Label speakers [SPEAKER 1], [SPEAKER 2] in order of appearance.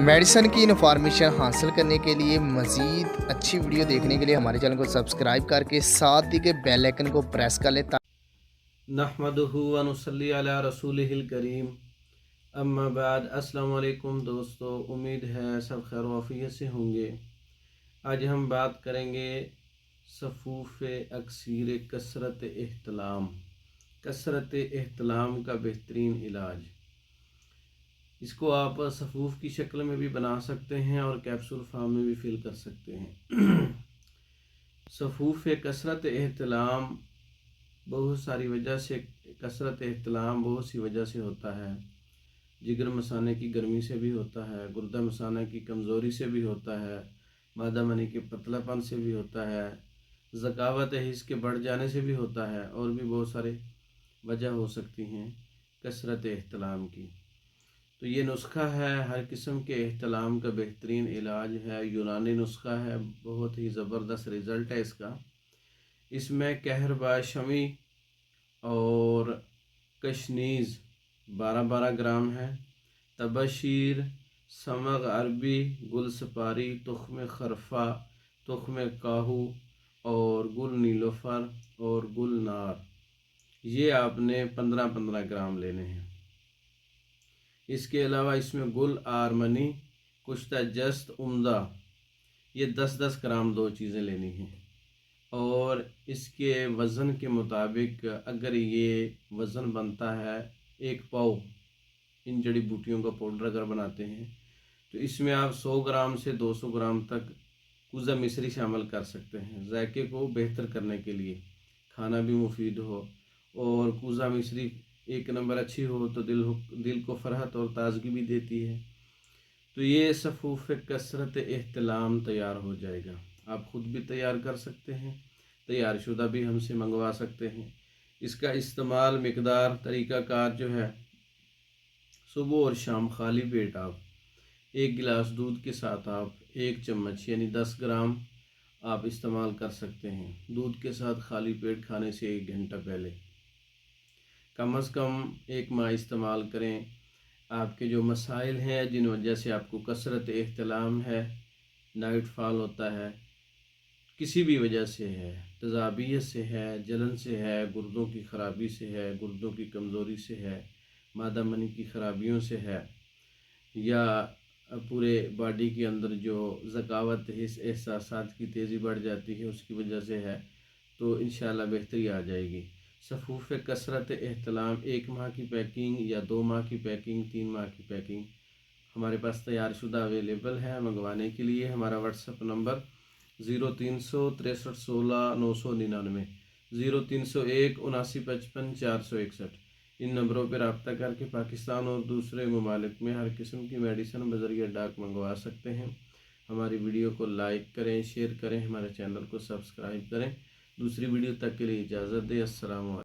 [SPEAKER 1] Medicine की information हासिल करने के लिए मज़ीद अच्छी वीडियो देखने के लिए हमारे चैनल को सब्सक्राइब करके साथ ही के बेल आइकन को प्रेस कर लें।
[SPEAKER 2] नहमदुहु व नुसल्ली अला रसूलिहिल करीम, अम्मा बाद। अस्सलाम वालेकुम दोस्तों, उम्मीद है सब खैर वाफियत से होंगे। आज हम बात करेंगे सफ़ूफ़ अक्सीर कसरत एहतलाम का बेहतरीन इलाज। इसको आप सफ़ूफ़ की शक्ल में भी बना सकते हैं और कैप्सूल फार्म में भी फिल कर सकते हैं। सफ़ूफ़ कसरत एहतलाम बहुत सारी वजह से कसरत एहतलाम बहुत सी वजह से होता है। जिगर मसाने की गर्मी से भी होता है, गुर्दा मसाना की कमज़ोरी से भी होता है, मादा मनी के पतलापन से भी होता है, ज़कावत हिस्स के बढ़ जाने से भी होता है, और भी बहुत सारे वजह हो सकती हैं कसरत एहतलाम की। तो ये नुस्खा है, हर किस्म के एहतलाम का बेहतरीन इलाज है, यूनानी नुस्खा है, बहुत ही ज़बरदस्त रिज़ल्ट है इसका। इसमें कहरबा शमी और कशनीज़ 12-12 ग्राम है, तबशीर, समग अरबी, गुल सपारी, तुख्म खरफा, तुख्म काहू और गुल नीलोफर और गुल नार, ये आपने 15-15 ग्राम लेने हैं। इसके अलावा इसमें गुल आरमनी, कुश्ता जस्त, उम्दा, ये 10-10 ग्राम दो चीज़ें लेनी हैं। और इसके वज़न के मुताबिक अगर ये वज़न बनता है 1 पाव, इन जड़ी बूटियों का पाउडर अगर बनाते हैं तो इसमें आप 100 ग्राम से 200 ग्राम तक कूज़ा मिश्री शामिल कर सकते हैं, जायके को बेहतर करने के लिए, खाना भी मुफीद हो। और कूज़ा मिश्री एक नंबर अच्छी हो तो दिल को फरहत और ताज़गी भी देती है। तो ये सफ़ूफ़ कसरत एहतलाम तैयार हो जाएगा। आप ख़ुद भी तैयार कर सकते हैं, तैयार शुदा भी हमसे मंगवा सकते हैं। इसका इस्तेमाल मिकदार तरीक़ाकार जो है, सुबह और शाम खाली पेट आप 1 गिलास दूध के साथ आप 1 चम्मच यानी 10 ग्राम आप इस्तेमाल कर सकते हैं। दूध के साथ खाली पेट खाने से 1 घंटा पहले कम से कम 1 माह इस्तेमाल करें। आपके जो मसाइल हैं जिन वजह से आपको कसरत एहतलाम है, नाइट फॉल होता है, किसी भी वजह से है, तज़ाबियत से है, जलन से है, गुर्दों की ख़राबी से है, गुर्दों की कमज़ोरी से है, मादा मनी की ख़राबियों से है, या पूरे बॉडी के अंदर जो ज़कावत एहसासात की तेज़ी बढ़ जाती है उसकी वजह से है, तो इंशाअल्लाह बेहतरी आ जाएगी। सफ़ूफ़ कसरत एहतलाम 1 माह की पैकिंग या 2 माह की पैकिंग, 3 माह की पैकिंग हमारे पास तैयार शुदा अवेलेबल है। मंगवाने के लिए हमारा व्हाट्सएप नंबर 0363 16 999, 0301 7955 461, इन नंबरों पर रब्ता करके पाकिस्तान और दूसरे ममालिक में हर किस्म की मेडिसिन बज़रिया डाक मंगवा सकते हैं। हमारी वीडियो को लाइक करें, शेयर करें, हमारे चैनल को सब्सक्राइब करें। दूसरी वीडियो तक के लिए इजाज़त दें। अस्सलाम वालेकुम।